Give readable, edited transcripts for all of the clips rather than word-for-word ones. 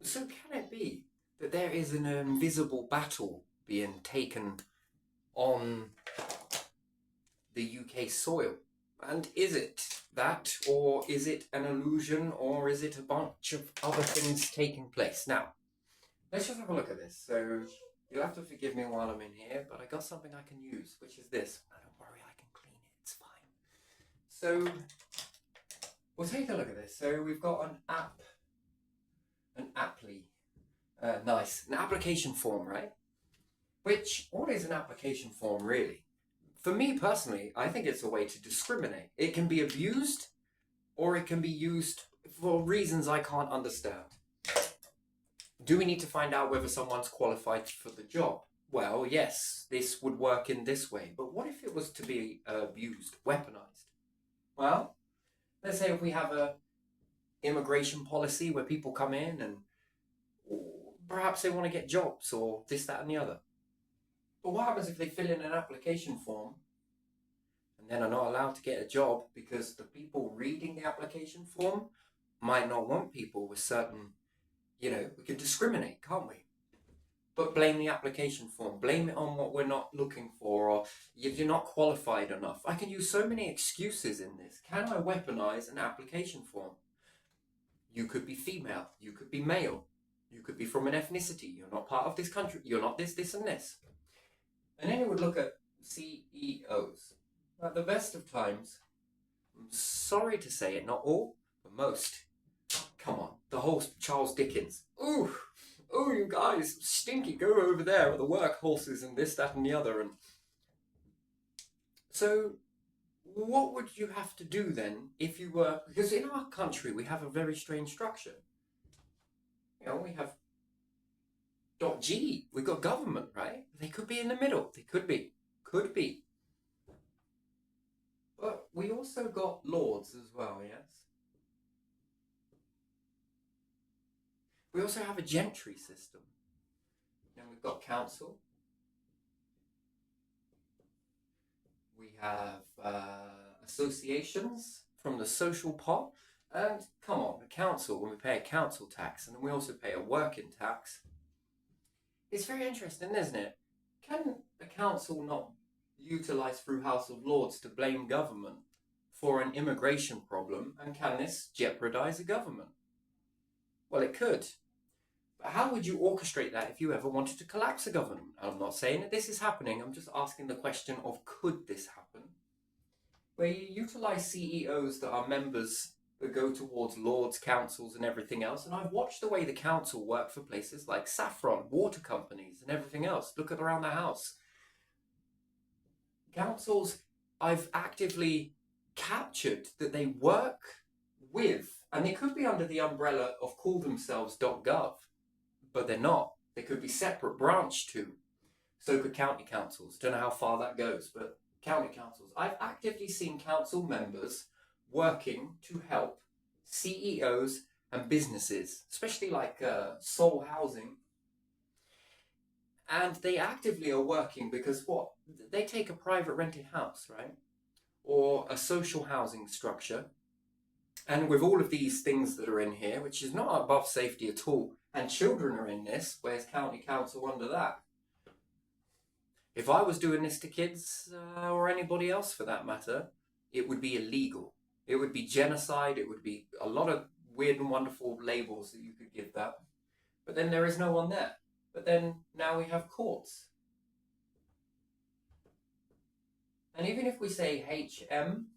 So can it be that there is an invisible battle being taken on the UK soil? And is it that, or is it an illusion, or is it a bunch of other things taking place? Now, let's just have a look at this. So you'll have to forgive me while I'm in here, but I got something I can use, which is this. No, don't worry, I can clean it. It's fine. So we'll take a look at this. So we've got an apply. Nice. An application form, right? What is an application form really? For me personally, I think it's a way to discriminate. It can be abused or it can be used for reasons I can't understand. Do we need to find out whether someone's qualified for the job? Well, yes, this would work in this way, but what if it was to be abused, weaponized? Well, let's say if we have a immigration policy where people come in and perhaps they want to get jobs or this, that, and the other. But what happens if they fill in an application form and then are not allowed to get a job because the people reading the application form might not want people with certain, we can discriminate, can't we? But blame the application form, blame it on what we're not looking for, or if you're not qualified enough. I can use so many excuses in this. Can I weaponize an application form? You could be female, you could be male, you could be from an ethnicity, you're not part of this country, you're not this, this, and this. And then you would look at CEOs. At the best of times, I'm sorry to say it, not all, but most. Come on, the whole Charles Dickens. Ooh, you guys, stinky, go over there at the workhorses and this, that, and the other. And so, what would you have to do then if you were, because in our country we have a very strange structure. We have .g, we've got government, right? They could be in the middle, they could be. But we also got lords as well, yes? We also have a gentry system. Then we've got council. We have associations from the social pot. And come on, the council, when we pay a council tax, and then we also pay a working tax. It's very interesting, isn't it? Can the council not utilise through House of Lords to blame government for an immigration problem, and can this jeopardise a government? Well, it could. But how would you orchestrate that if you ever wanted to collapse a government? I'm not saying that this is happening, I'm just asking the question of could this happen? Where you utilise CEOs that are members that go towards lords, councils and everything else, and I've watched the way the council work for places like Saffron, water companies and everything else. Look at around the house. Councils, I've actively captured that they work with, and they could be under the umbrella of call themselves .gov, but they're not. They could be separate, branch to. So could county councils. Don't know how far that goes, but county councils. I've actively seen council members working to help CEOs and businesses, especially like Seoul Housing. And they actively are working because what? They take a private rented house, right? Or a social housing structure. And with all of these things that are in here, which is not above safety at all, and children are in this, where's county council under that? If I was doing this to kids, or anybody else for that matter, it would be illegal. It would be genocide, it would be a lot of weird and wonderful labels that you could give that. But then there is no one there. But then now we have courts. And even if we say HM,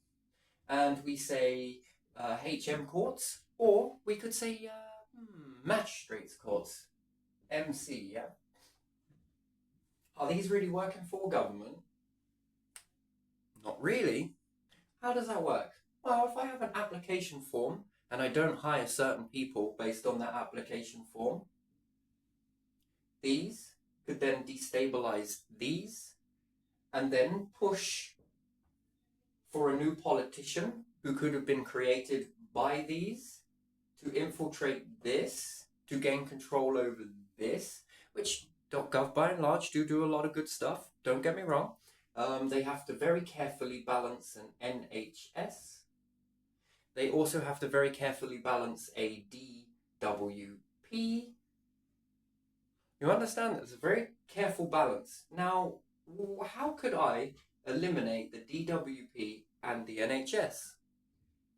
and we say HM courts, or we could say magistrates courts, MC, yeah? Are these really working for government? Not really. How does that work? Well, if I have an application form and I don't hire certain people based on that application form, these could then destabilize these and then push for a new politician who could have been created by these to infiltrate this, to gain control over this, which .gov by and large do a lot of good stuff, don't get me wrong. They have to very carefully balance an NHS. They also have to very carefully balance a DWP You understand? There's a very careful balance. Now, how could I eliminate the DWP and the NHS?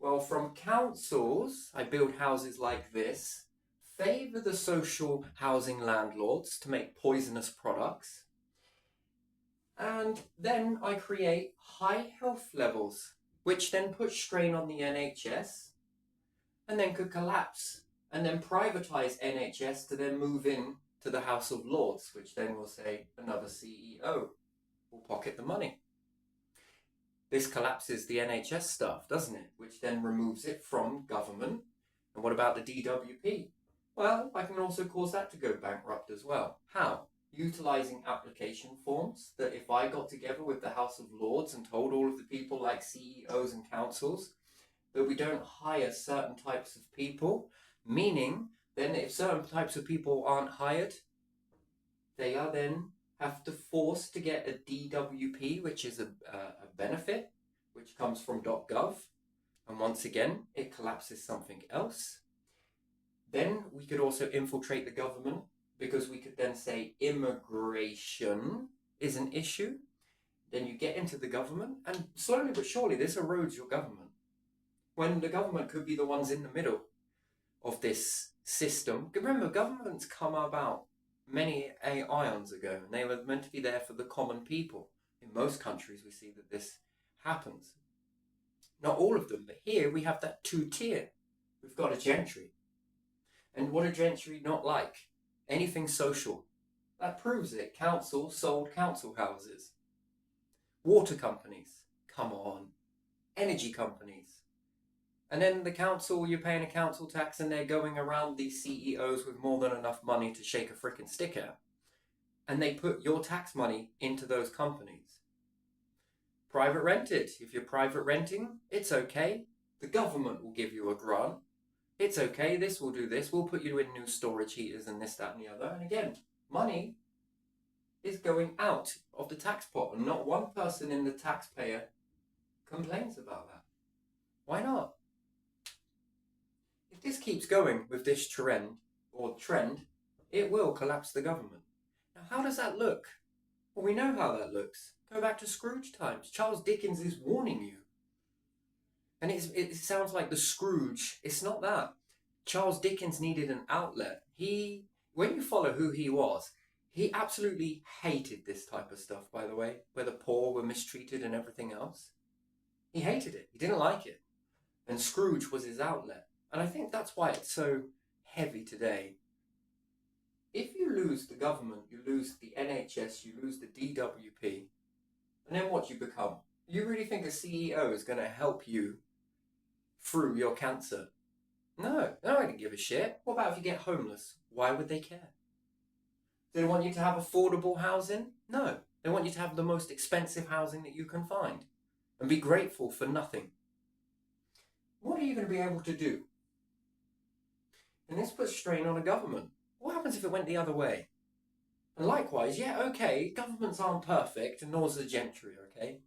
Well, from councils, I build houses like this, favour the social housing landlords to make poisonous products, and then I create high health levels, which then put strain on the NHS, and then could collapse, and then privatise NHS to then move in to the House of Lords, which then will say another CEO will pocket the money. This collapses the NHS stuff, doesn't it? Which then removes it from government. And what about the DWP? Well, I can also cause that to go bankrupt as well. How? Utilising application forms that if I got together with the House of Lords and told all of the people like CEOs and councils that we don't hire certain types of people, meaning then if certain types of people aren't hired, they are then have to force to get a DWP, which is a benefit, which comes from .gov. And once again, it collapses something else. Then we could also infiltrate the government, because we could then say immigration is an issue. Then you get into the government, and slowly but surely this erodes your government. When the government could be the ones in the middle of this system. Remember, governments come about many aeons ago, and they were meant to be there for the common people. In most countries, we see that this happens. Not all of them, but here we have that two-tier. We've got a gentry. And what a gentry not like? Anything social. That proves it. Council sold council houses. Water companies. Come on. Energy companies. And then the council, you're paying a council tax and they're going around these CEOs with more than enough money to shake a frickin' stick at. And they put your tax money into those companies. Private rented. If you're private renting, it's okay. The government will give you a grant. It's okay, this will do this. We'll put you in new storage heaters and this, that and the other. And again, money is going out of the tax pot. And not one person in the taxpayer complains about that. Why not? If this keeps going with this trend, it will collapse the government. Now, how does that look? Well, we know how that looks. Go back to Scrooge times. Charles Dickens is warning you. And it sounds like the Scrooge. It's not that. Charles Dickens needed an outlet. When you follow who he was, he absolutely hated this type of stuff, by the way, where the poor were mistreated and everything else. He hated it. He didn't like it. And Scrooge was his outlet. And I think that's why it's so heavy today. If you lose the government, you lose the NHS, you lose the DWP, and then what do you become? You really think a CEO is going to help you through your cancer? No, they don't give a shit. What about if you get homeless? Why would they care? Do they want you to have affordable housing? No, they want you to have the most expensive housing that you can find and be grateful for nothing. What are you going to be able to do? And this puts strain on a government. What happens if it went the other way? And likewise, yeah, okay, governments aren't perfect, and nor's the gentry, okay?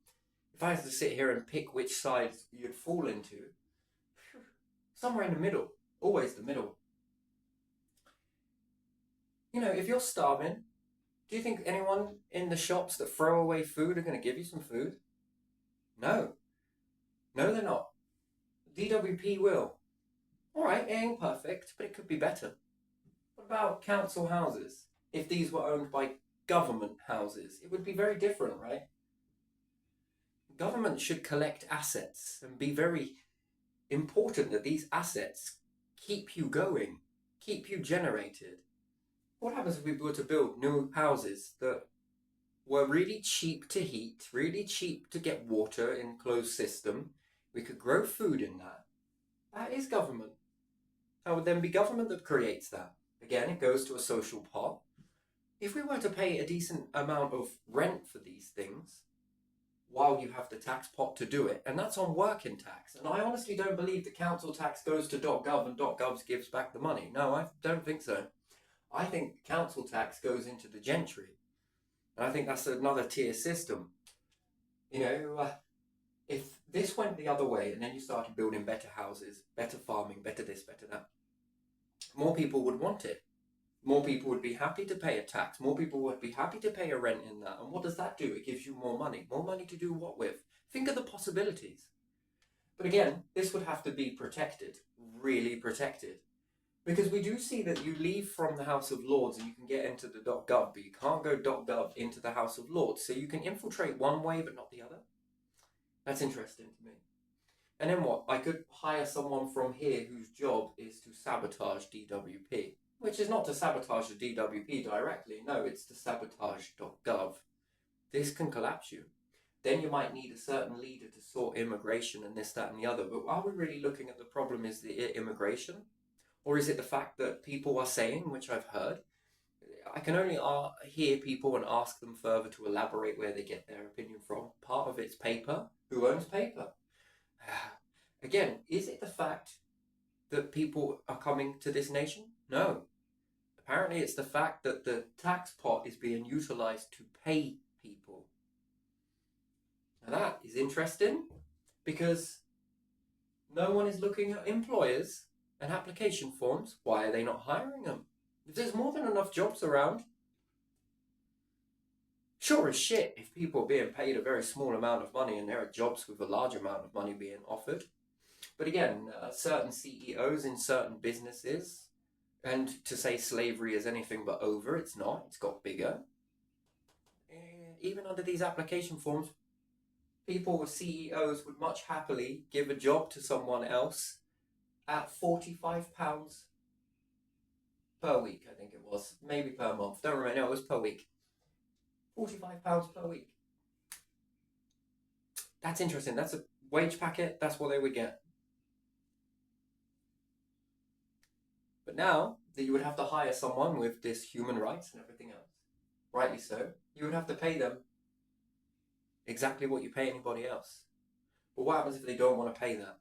If I had to sit here and pick which side you'd fall into, somewhere in the middle, always the middle. You know, if you're starving, do you think anyone in the shops that throw away food are going to give you some food? No. No, they're not. DWP will. All right, it ain't perfect, but it could be better. What about council houses? If these were owned by government houses, it would be very different, right? Government should collect assets and be very important that these assets keep you going, keep you generated. What happens if we were to build new houses that were really cheap to heat, really cheap to get water in closed system? We could grow food in that. That is government. That would then be government that creates that. Again, it goes to a social pot. If we were to pay a decent amount of rent for these things, while you have the tax pot to do it, and that's on working tax. And I honestly don't believe the council tax goes to .gov and .gov gives back the money. No, I don't think so. I think council tax goes into the gentry. And I think that's another tier system. You know, if this went the other way and then you started building better houses, better farming, better this, better that, more people would want it. More people would be happy to pay a tax. More people would be happy to pay a rent in that. And what does that do? It gives you more money. More money to do what with? Think of the possibilities. But again, this would have to be protected, really protected. Because we do see that you leave from the House of Lords and you can get into the .gov, but you can't go .gov into the House of Lords. So you can infiltrate one way but not the other. That's interesting to me. And then what? I could hire someone from here whose job is to sabotage DWP. Which is not to sabotage the DWP directly. No, it's to sabotage .gov. This can collapse you. Then you might need a certain leader to sort immigration and this, that, and the other. But are we really looking at the problem is the immigration? Or is it the fact that people are saying, which I've heard, I can only hear people and ask them further to elaborate where they get their opinion from. Part of it's paper. Who owns paper? Again, is it the fact that people are coming to this nation? No. Apparently it's the fact that the tax pot is being utilised to pay people. Now that is interesting because no one is looking at employers and application forms. Why are they not hiring them? If there's more than enough jobs around, sure as shit if people are being paid a very small amount of money and there are jobs with a large amount of money being offered. But again, certain CEOs in certain businesses, and to say slavery is anything but over, it's not. It's got bigger. Even under these application forms, people with CEOs would much happily give a job to someone else at £45 per week, I think it was. Maybe per month. Don't remember. No, it was per week. £45 per week. That's interesting. That's a wage packet. That's what they would get. But now that you would have to hire someone with this human rights and everything else, rightly so, you would have to pay them exactly what you pay anybody else. But what happens if they don't want to pay that?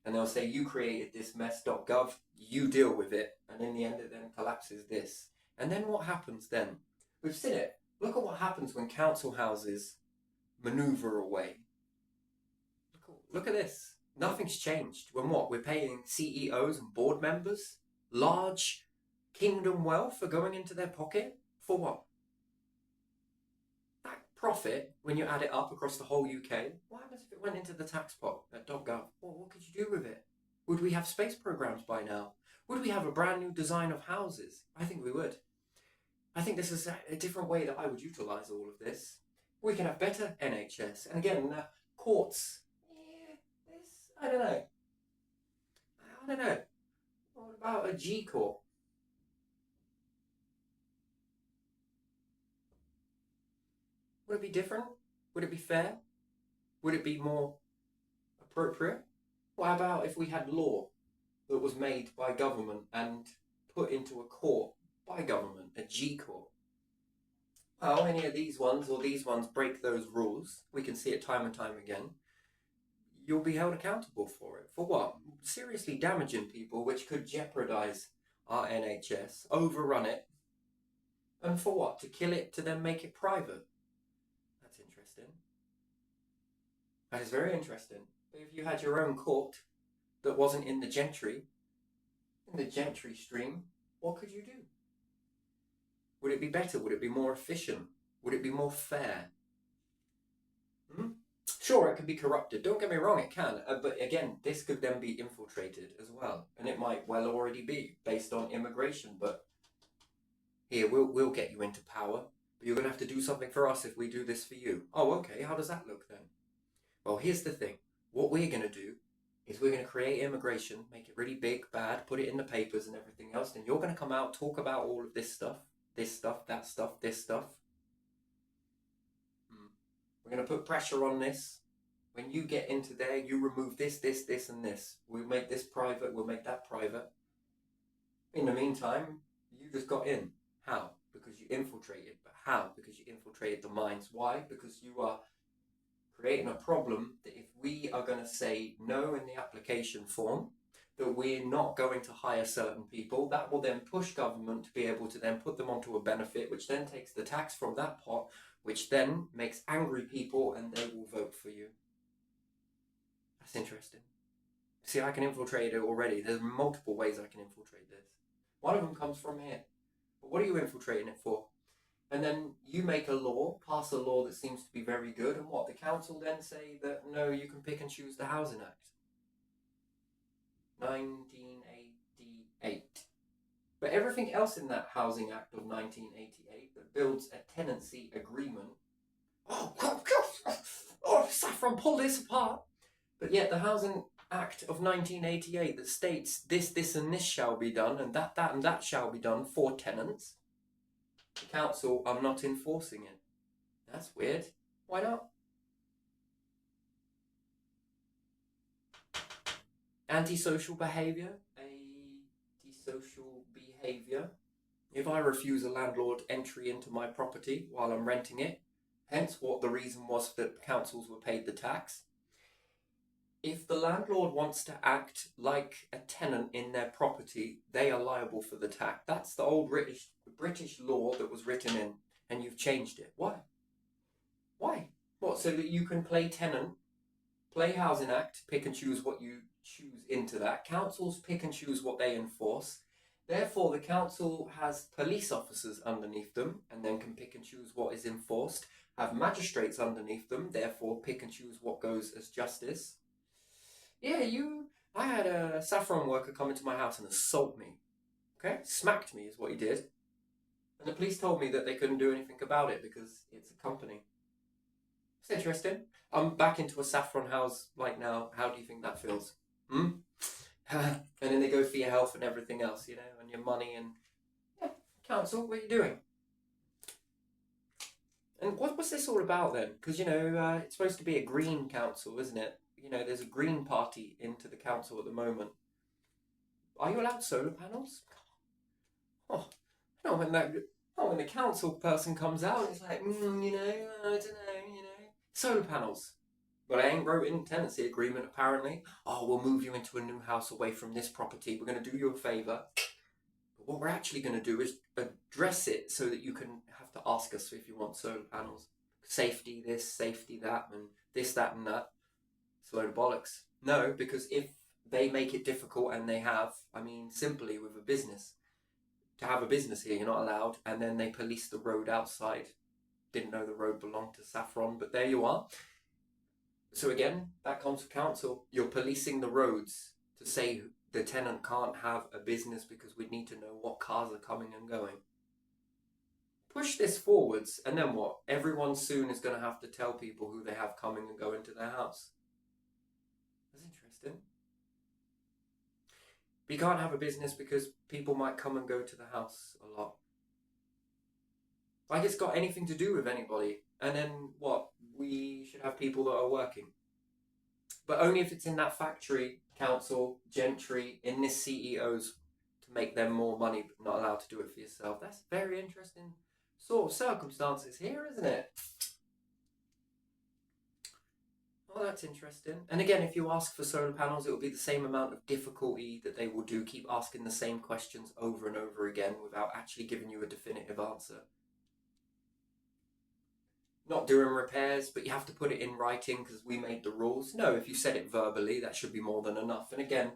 And they'll say, you created this mess.gov, you deal with it. And in the end, it then collapses this. And then what happens then? We've seen it. Look at what happens when council houses maneuver away. Look at this. Nothing's changed. When what? We're paying CEOs and board members large kingdom wealth are going into their pocket? For what? That profit, when you add it up across the whole UK, what happens if it went into the tax pot at .gov? Well, what could you do with it? Would we have space programs by now? Would we have a brand new design of houses? I think we would. I think this is a different way that I would utilise all of this. We could have better NHS. And again, courts. I don't know. What about a G Court? Would it be different? Would it be fair? Would it be more appropriate? What about if we had law that was made by government and put into a court by government, a G Court? Well, any of these ones or these ones break those rules, we can see it time and time again, you'll be held accountable for it. For what? Seriously damaging people, which could jeopardise our NHS, overrun it. And for what? To kill it, to then make it private. That's interesting. That is very interesting. If you had your own court that wasn't in the gentry stream, what could you do? Would it be better? Would it be more efficient? Would it be more fair? Sure, it could be corrupted. Don't get me wrong, it can. But again, this could then be infiltrated as well. And it might well already be based on immigration. But here, we'll get you into power. But you're going to have to do something for us if we do this for you. Oh, okay. How does that look then? Well, here's the thing. What we're going to do is we're going to create immigration, make it really big, bad, put it in the papers and everything else. Then you're going to come out, talk about all of this stuff, that stuff, this stuff. We're going to put pressure on this. When you get into there, you remove this, and this. We'll make this private, we'll make that private. In the meantime, you just got in. How? Because you infiltrated. But how? Because you infiltrated the minds. Why? Because you are creating a problem that if we are going to say no in the application form, that we're not going to hire certain people, that will then push government to be able to then put them onto a benefit, which then takes the tax from that pot, which then makes angry people and they will vote for you. That's interesting. See, I can infiltrate it already. There's multiple ways I can infiltrate this. One of them comes from here. But what are you infiltrating it for? And then you make a law, pass a law that seems to be very good, and what? The council then say that no, you can pick and choose the Housing Act. 1988. But everything else in that Housing Act of 1988 that builds a tenancy agreement. Oh, Saffron, pull this apart. But yet the Housing Act of 1988 that states this, and this shall be done, and that, and that shall be done for tenants, the council are not enforcing it. That's weird. Why not? Antisocial behaviour. Antisocial behaviour. If I refuse a landlord entry into my property while I'm renting it, hence what the reason was that councils were paid the tax. If the landlord wants to act like a tenant in their property, they are liable for the tax. That's the old British law that was written in, and you've changed it. Why? Why? What, so that you can play tenant, play Housing Act, pick and choose what you choose into that. Councils pick and choose what they enforce. Therefore, the council has police officers underneath them and then can pick and choose what is enforced. Have magistrates underneath them, therefore pick and choose what goes as justice. Yeah, I had a Saffron worker come into my house and assault me. Okay? Smacked me is what he did. And the police told me that they couldn't do anything about it because it's a company. It's interesting. I'm back into a Saffron house like now. How do you think that feels? And then they go for your health and everything else, you know, and your money and... Yeah, council, what are you doing? And what's this all about then? Because, you know, it's supposed to be a green council, isn't it? You know, there's a green party into the council at the moment. Are you allowed solar panels? Oh, no, when the council person comes out, it's like, you know, I don't know, you know. Solar panels. But I ain't wrote in tenancy agreement, apparently. Oh, we'll move you into a new house away from this property. We're going to do you a favour. But what we're actually going to do is address it so that you can have to ask us if you want solar panels. Safety this, safety that, and this, that, and that. It's a load of bollocks. No, because if they make it difficult, and they have, I mean, simply with a business. To have a business here, you're not allowed, and then they police the road outside. Didn't know the road belonged to Saffron, but there you are. So again, that comes to council. You're policing the roads to say the tenant can't have a business because we need to know what cars are coming and going. Push this forwards, and then what? Everyone soon is going to have to tell people who they have coming and going to their house. That's interesting. But you can't have a business because people might come and go to the house a lot. Like it's got anything to do with anybody. And then what? We should have people that are working. But only if it's in that factory, council, gentry, in this CEOs to make them more money, but not allowed to do it for yourself. That's very interesting sort of circumstances here, isn't it? Oh, that's interesting. And again, if you ask for solar panels, it will be the same amount of difficulty that they will do, keep asking the same questions over and over again without actually giving you a definitive answer. Not doing repairs, but you have to put it in writing because we made the rules. No, if you said it verbally, that should be more than enough. And again,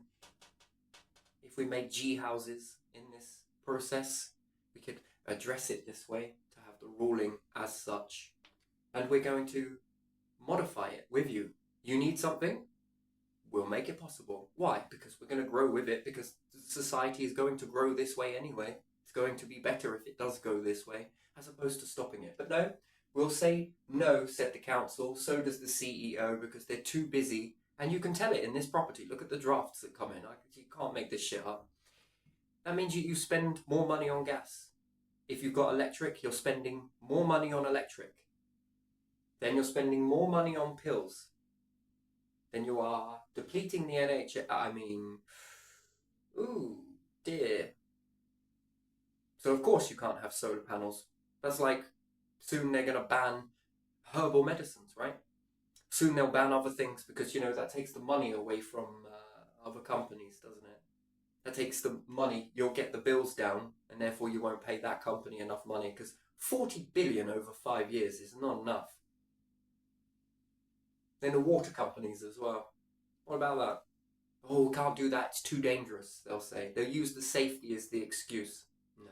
if we made G houses in this process, we could address it this way to have the ruling as such. And we're going to modify it with you. You need something, we'll make it possible. Why? Because we're going to grow with it, because society is going to grow this way anyway. It's going to be better if it does go this way, as opposed to stopping it. But no, we'll say no, said the council, so does the CEO, because they're too busy. And you can tell it in this property. Look at the drafts that come in. You can't make this shit up. That means you spend more money on gas. If you've got electric, you're spending more money on electric. Then you're spending more money on pills. Then you are depleting the NHS. I mean, ooh, dear. So of course you can't have solar panels. That's like, soon they're going to ban herbal medicines, right? Soon they'll ban other things because, you know, that takes the money away from other companies, doesn't it? That takes the money, you'll get the bills down, and therefore you won't pay that company enough money, because 40 billion over 5 years is not enough. Then the water companies as well. What about that? Oh, we can't do that, it's too dangerous, they'll say. They'll use the safety as the excuse. No.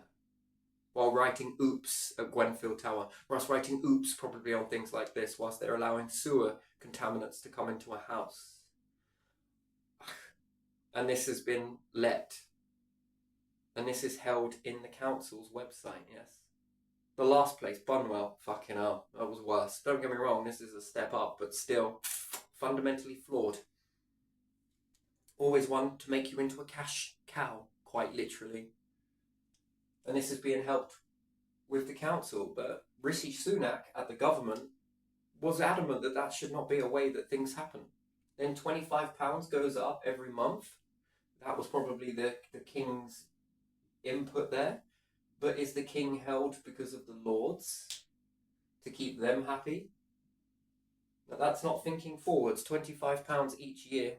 while writing oops at Grenfell Tower, whilst writing oops probably on things like this, whilst they're allowing sewer contaminants to come into a house. And this has been let. And this is held in the council's website, yes. The last place, Bunwell, fucking hell, that was worse. Don't get me wrong, this is a step up, but still fundamentally flawed. Always one to make you into a cash cow, quite literally. And this is being helped with the council, but Rishi Sunak at the government was adamant that that should not be a way that things happen. Then £25 goes up every month. That was probably the king's input there. But is the king held because of the lords to keep them happy? Now, that's not thinking forwards. £25 each year.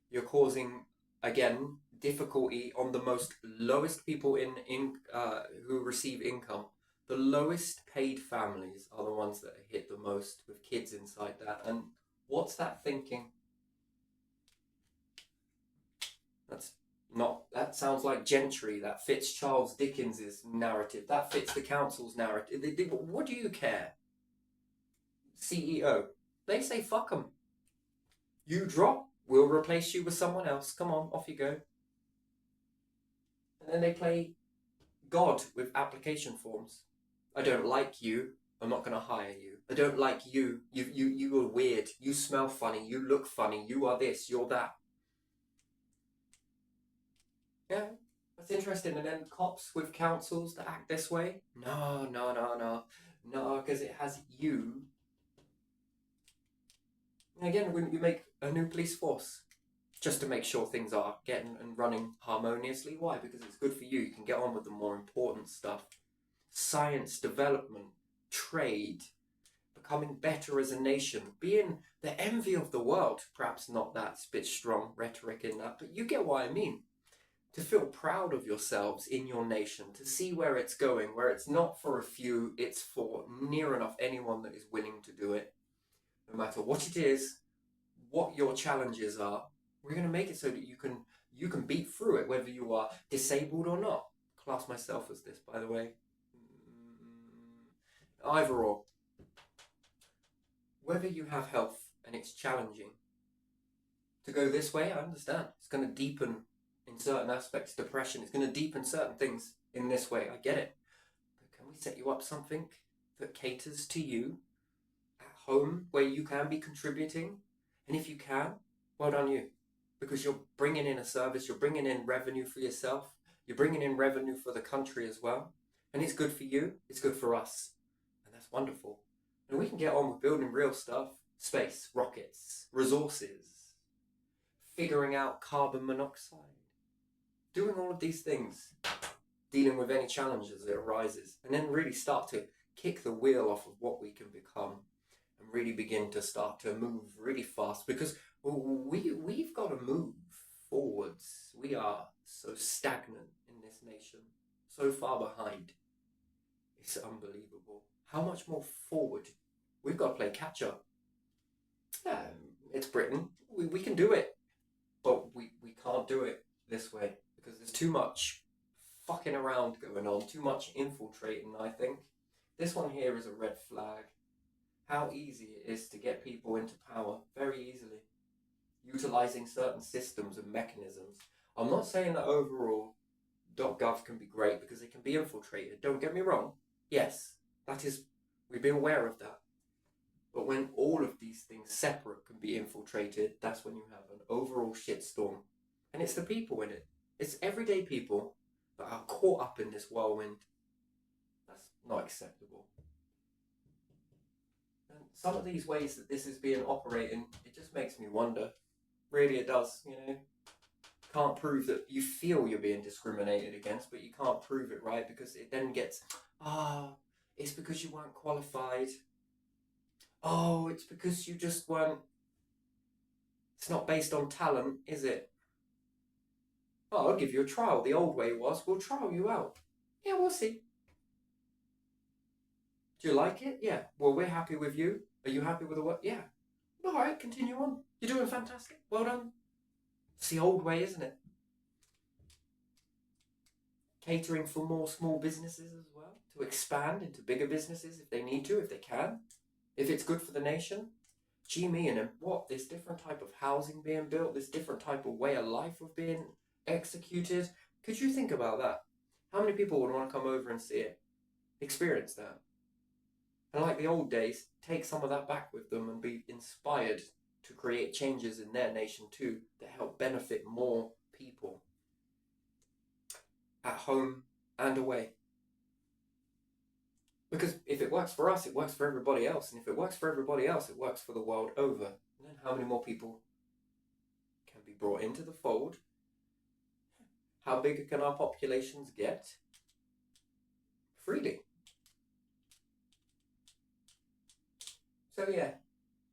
You're causing, again, difficulty on the most lowest people who receive income. The lowest paid families are the ones that are hit the most with kids inside that. And what's that thinking? That sounds like Gentry. That fits Charles Dickens's narrative. That fits the council's narrative. What do you care? CEO. They say fuck them. You drop, we'll replace you with someone else. Come on, off you go. And then they play God with application forms. I don't like you. I'm not going to hire you. I don't like you. You are weird. You smell funny. You look funny. You are this. You're that. Yeah, that's interesting. And then cops with councils that act this way? No, because it has you. And again, wouldn't you make a new police force just to make sure things are getting and running harmoniously? Why? Because it's good for you. You can get on with the more important stuff. Science, development, trade, becoming better as a nation, being the envy of the world. Perhaps not that bit strong rhetoric in that, but you get what I mean. To feel proud of yourselves in your nation, to see where it's going, where it's not for a few, it's for near enough anyone that is willing to do it. No matter what it is, what your challenges are, we're going to make it so that you can beat through it, whether you are disabled or not. Class myself as this, by the way. Either or. Whether you have health and it's challenging to go this way, I understand. It's going to deepen in certain aspects depression. It's going to deepen certain things in this way. I get it. But can we set you up something that caters to you at home where you can be contributing? And if you can, well done you. Because you're bringing in a service, you're bringing in revenue for yourself, you're bringing in revenue for the country as well. And it's good for you, it's good for us. And that's wonderful. And we can get on with building real stuff. Space, rockets, resources, figuring out carbon monoxide. Doing all of these things, dealing with any challenges that arises, and then really start to kick the wheel off of what we can become and really begin to start to move really fast, because we've got to move forwards. We are so stagnant in this nation, so far behind. It's unbelievable. How much more forward? We've got to play catch up. It's Britain. We can do it, but we can't do it this way. Because there's too much fucking around going on, too much infiltrating, I think. This one here is a red flag. How easy it is to get people into power, very easily. Utilising certain systems and mechanisms. I'm not saying that overall .gov can be great because it can be infiltrated. Don't get me wrong. Yes, we'd be aware of that. But when all of these things separate can be infiltrated, that's when you have an overall shitstorm. And it's the people in it. It's everyday people that are caught up in this whirlwind. That's not acceptable. And some of these ways that this is being operating, it just makes me wonder. Really, it does, Can't prove that you feel you're being discriminated against, but you can't prove it, right? Because it then gets, it's because you weren't qualified. Oh, it's because you just weren't. It's not based on talent, is it? Oh, I'll give you a trial. The old way was, we'll trial you out. Yeah, we'll see. Do you like it? Yeah. Well, we're happy with you. Are you happy with the work? Yeah. All right, continue on. You're doing fantastic. Well done. It's the old way, isn't it? catering for more small businesses as well, to expand into bigger businesses if they need to, if they can, if it's good for the nation. Gee, me and what? This different type of housing being built, this different type of way of life of being executed. Could you think about that? How many people would want to come over and see it, experience that? And like the old days, take some of that back with them and be inspired to create changes in their nation too that help benefit more people at home and away. Because if it works for us, it works for everybody else. And if it works for everybody else, it works for the world over. And then how many more people can be brought into the fold? How big can our populations get? Freely. So yeah,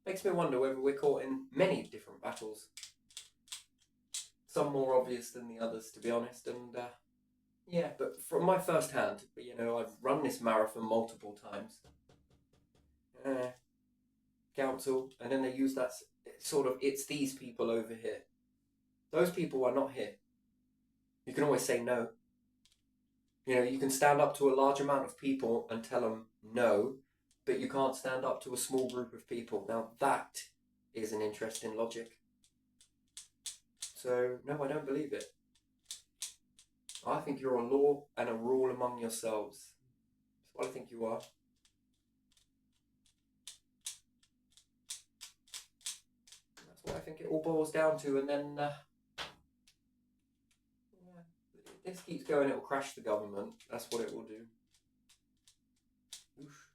makes me wonder whether we're caught in many different battles. Some more obvious than the others, to be honest. And yeah, but from my first hand, I've run this marathon multiple times. Council, and then they use that sort of, it's these people over here. Those people are not here. You can always say no. You can stand up to a large amount of people and tell them no, but you can't stand up to a small group of people. Now that is an interesting logic. So, no, I don't believe it. I think you're a law and a rule among yourselves. That's what I think you are. That's what I think it all boils down to. And then, if this keeps going, it will crash the government. That's what it will do. Oof.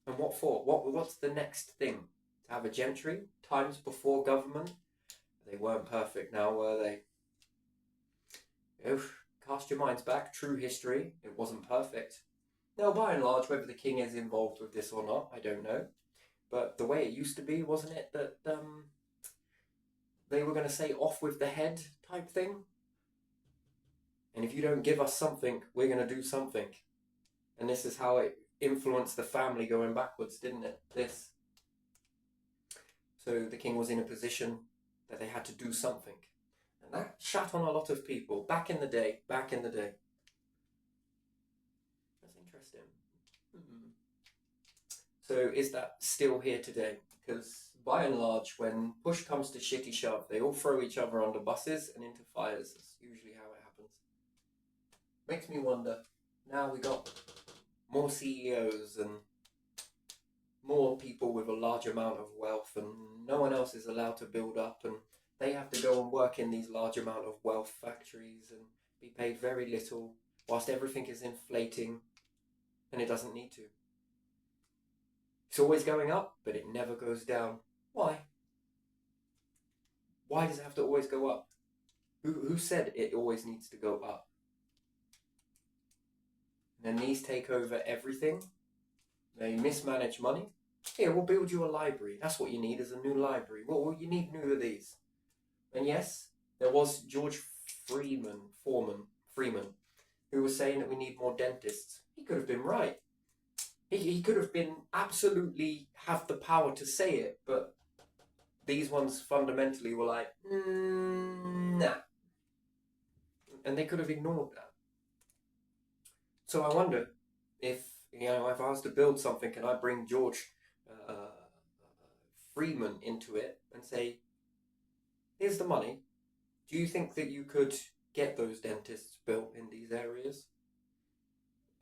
And what for? What's the next thing? To have a gentry? Times before government? They weren't perfect now, were they? Oof. Cast your minds back. True history. It wasn't perfect. Now, by and large, whether the king is involved with this or not, I don't know. But the way it used to be, wasn't it, that they were going to say off with the head type thing? And if you don't give us something, we're going to do something. And this is how it influenced the family going backwards, didn't it? This. So the king was in a position that they had to do something. And that shat on a lot of people back in the day. That's interesting. So is that still here today? Because by and large, when push comes to shitty shove, they all throw each other under buses and into fires. That's usually how it happens. Makes me wonder, now we got more CEOs and more people with a large amount of wealth, and no one else is allowed to build up, and they have to go and work in these large amount of wealth factories and be paid very little, whilst everything is inflating, and it doesn't need to. It's always going up, but it never goes down. Why? Why does it have to always go up? Who said it always needs to go up? And then these take over everything. They mismanage money. Here, we'll build you a library. That's what you need, is a new library. Well, you need new of these. And yes, there was George Freeman, who was saying that we need more dentists. He could have been right. He could have been absolutely have the power to say it, but these ones fundamentally were like, nah. And they could have ignored that. So I wonder if I was to build something, can I bring George Freeman into it and say, here's the money. Do you think that you could get those dentists built in these areas?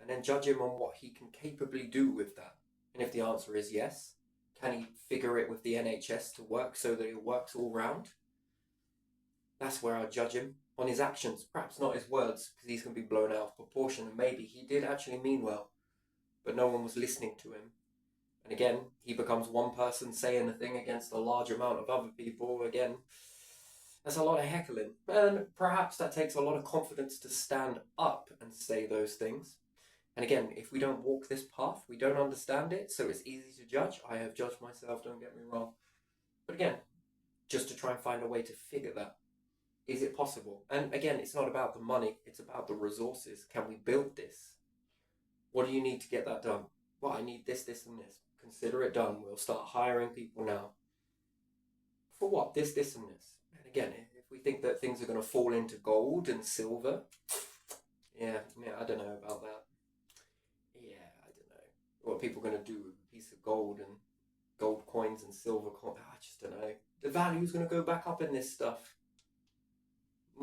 And then judge him on what he can capably do with that. And if the answer is yes, can he figure it with the NHS to work so that it works all round? That's where I judge him. On his actions, perhaps not his words, because he's going to be blown out of proportion, and maybe he did actually mean well, but no one was listening to him. And again, he becomes one person saying a thing against a large amount of other people. Again, that's a lot of heckling. And perhaps that takes a lot of confidence to stand up and say those things. And again, if we don't walk this path, we don't understand it, so it's easy to judge. I have judged myself, don't get me wrong. But again, just to try and find a way to figure that. Is it possible? And again, it's not about the money, it's about the resources. Can we build this? What do you need to get that done? Well, I need this, this, and this. Consider it done. We'll start hiring people now. For what? This, and this. And again, if we think that things are going to fall into gold and silver, Yeah, I don't know about that. Yeah, I don't know. What are people going to do with a piece of gold and gold coins and silver coins? I just don't know. The value's going to go back up in this stuff.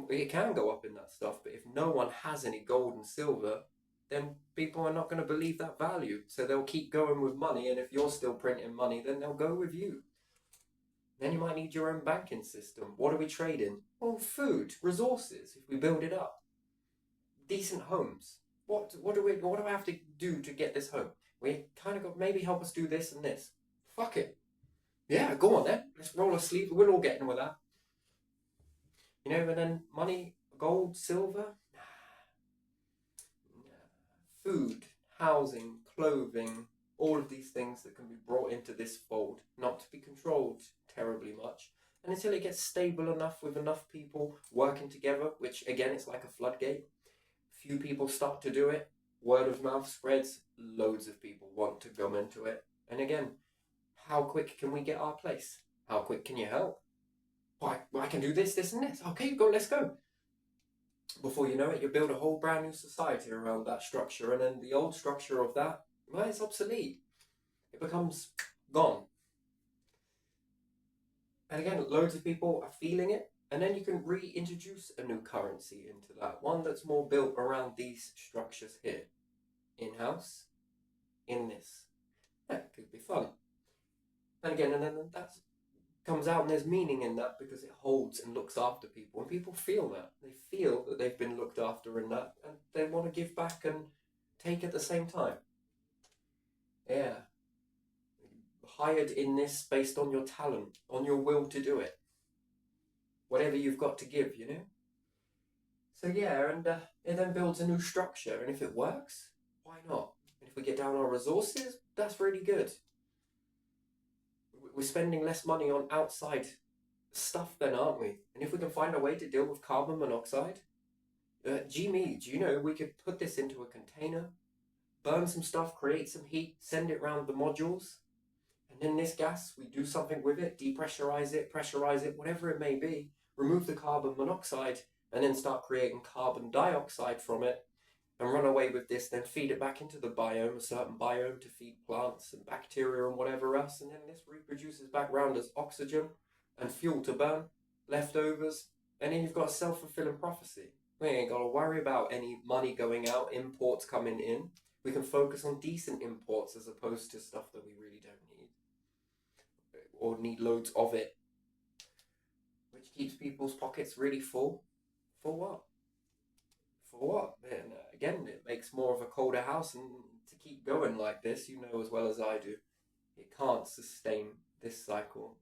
It can go up in that stuff, but if no one has any gold and silver, then people are not going to believe that value. So they'll keep going with money, and if you're still printing money, then they'll go with you. Then you might need your own banking system. What are we trading? Well, food, resources, if we build it up. Decent homes. What do I have to do to get this home? We kind of got maybe help us do this and this. Fuck it. Yeah, go on then. Let's roll our sleeves. We'll all get in with that. You know, and then money, gold, silver, food, housing, clothing, all of these things that can be brought into this fold, not to be controlled terribly much. And until it gets stable enough with enough people working together, which again, it's like a floodgate. Few people start to do it, word of mouth spreads, loads of people want to come into it. And again, how quick can we get our place? How quick can you help? Well, I can do this, this, and this. Okay, let's go. Before you know it, you build a whole brand new society around that structure, and then the old structure of that, well, it's obsolete. It becomes gone. And again, loads of people are feeling it, and then you can reintroduce a new currency into that, one that's more built around these structures here. In-house, in this. That could be fun. And again, and then that comes out, and there's meaning in that because it holds and looks after people, and people feel that. They feel that they've been looked after in that, and they want to give back and take at the same time. Yeah. Hired in this based on your talent, on your will to do it. Whatever you've got to give, you know? So yeah, and it then builds a new structure, and if it works, why not? And if we get down our resources, that's really good. We're spending less money on outside stuff then, aren't we? And if we can find a way to deal with carbon monoxide, gee me, do you know we could put this into a container, burn some stuff, create some heat, send it around the modules, and then this gas, we do something with it, depressurize it, pressurize it, whatever it may be, remove the carbon monoxide, and then start creating carbon dioxide from it, and run away with this, then feed it back into the biome, a certain biome to feed plants and bacteria and whatever else, and then this reproduces back round as oxygen and fuel to burn, leftovers, and then you've got a self-fulfilling prophecy. We ain't got to worry about any money going out, imports coming in. We can focus on decent imports as opposed to stuff that we really don't need or need loads of it, which keeps people's pockets really full. For what? For what? And again, it makes more of a colder house, and to keep going like this, you know as well as I do, it can't sustain this cycle.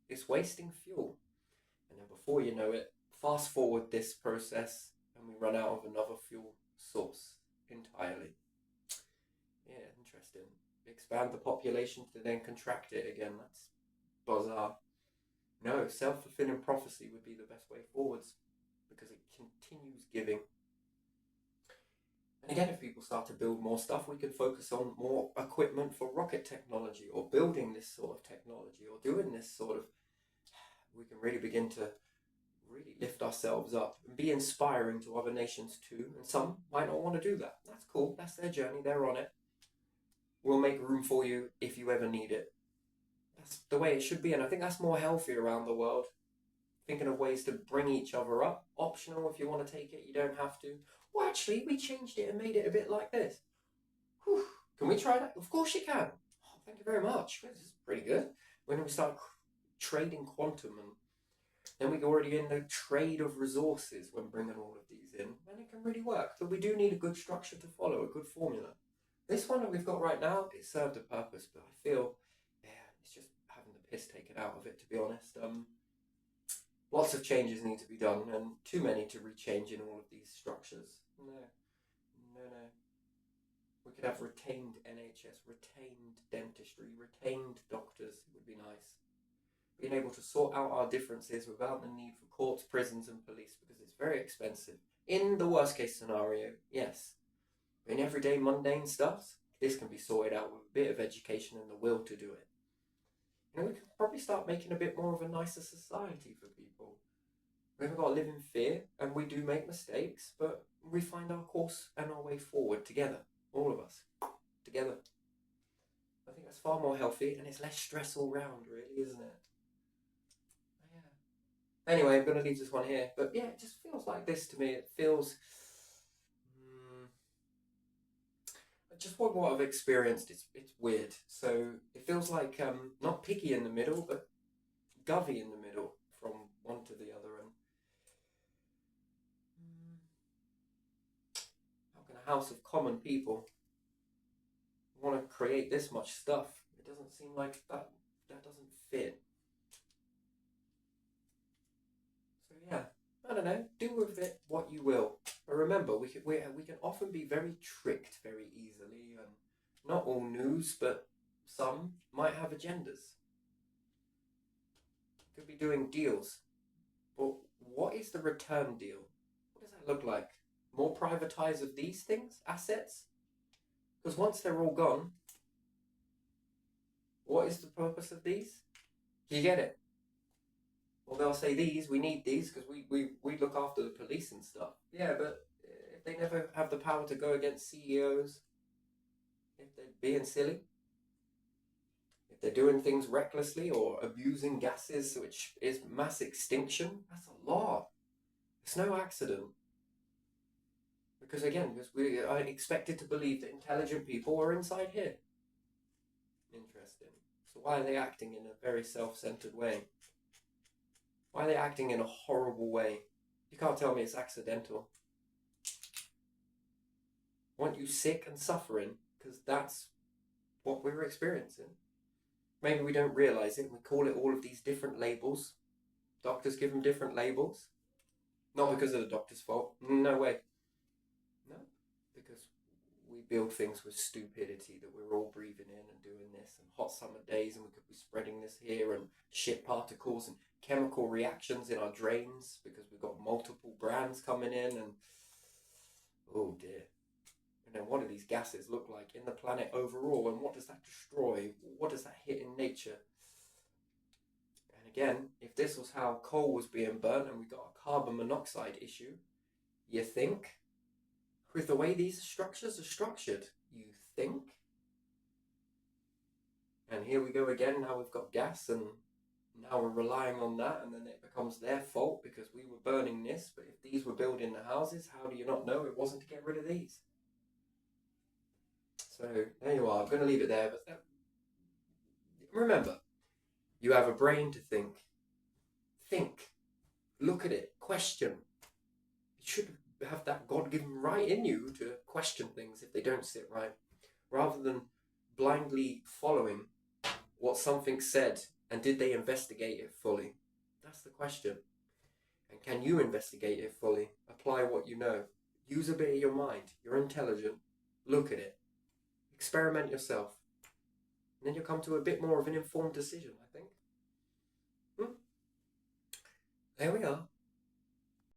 It's wasting fuel. And then before you know it, fast forward this process and we run out of another fuel source entirely. Yeah, interesting. Expand the population to then contract it again. That's bizarre. No, self-fulfilling prophecy would be the best way forwards because it continues giving. And again, if people start to build more stuff, we can focus on more equipment for rocket technology or building this sort of technology or doing this sort of. We can really begin to really lift ourselves up and be inspiring to other nations too. And some might not want to do that. That's cool. That's their journey. They're on it. We'll make room for you if you ever need it. That's the way it should be. And I think that's more healthy around the world. Thinking of ways to bring each other up. Optional if you want to take it. You don't have to. Well, actually, we changed it and made it a bit like this. Whew. Can we try that? Of course you can. Oh, thank you very much. This is pretty good. When we start trading quantum, and then we're already in the trade of resources when bringing all of these in, and it can really work. But we do need a good structure to follow, a good formula. This one that we've got right now, it served a purpose, but I feel, yeah, it's just having the piss taken out of it, to be honest. Lots of changes need to be done, and too many to rechange in all of these structures. No. We could have retained NHS, retained dentistry, retained doctors. It would be nice. Being able to sort out our differences without the need for courts, prisons, and police, because it's very expensive. In the worst case scenario, yes. In everyday mundane stuff, this can be sorted out with a bit of education and the will to do it. You know, we could probably start making a bit more of a nicer society for people. We haven't got to live in fear, and we do make mistakes, but we find our course and our way forward together, all of us, together. I think that's far more healthy, and it's less stress all round, really, isn't it? Yeah. Anyway, I'm going to leave this one here, but yeah, it just feels like this to me. It feels just what I've experienced. It's weird. So it feels like not picky in the middle, but govy in the middle from one to the other. And how can a house of common people want to create this much stuff? It doesn't seem like that doesn't fit. So yeah, I don't know. Do with it what you will. But remember, we can often be very tricked very easily, and not all news, but some might have agendas. Could be doing deals. But what is the return deal? What does that look like? More privatize of these things, assets? Because once they're all gone, what is the purpose of these? Do you get it? Well, they'll say we need these because we look after the police and stuff. Yeah, but if they never have the power to go against CEOs, if they're being silly, if they're doing things recklessly or abusing gases, which is mass extinction, that's a law. It's no accident. Because again, we are expected to believe that intelligent people are inside here. Interesting. So why are they acting in a very self-centered way? Why are they acting in a horrible way? You can't tell me it's accidental. Want you sick and suffering, because that's what we're experiencing. Maybe we don't realise it. We call it all of these different labels. Doctors give them different labels. Not because of the doctor's fault. No way. No. Because we build things with stupidity that we're all breathing in and doing this, and hot summer days, and we could be spreading this here, and shit particles and chemical reactions in our drains because we've got multiple brands coming in, and oh dear. And then what do these gases look like in the planet overall, and what does that destroy? What does that hit in nature? And again, if this was how coal was being burnt and we got a carbon monoxide issue, you think? With the way these structures are structured, you think? And here we go again, now we've got gas, and now we're relying on that, and then it becomes their fault because we were burning this, but if these were building the houses, how do you not know it wasn't to get rid of these? So there you are. I'm going to leave it there, but remember, you have a brain to think. Think. Look at it. Question. You should have that God-given right in you to question things if they don't sit right, rather than blindly following what something said, and did they investigate it fully? That's the question. And can you investigate it fully? Apply what you know. Use a bit of your mind. You're intelligent. Look at it. Experiment yourself. And then you'll come to a bit more of an informed decision, I think. There we are.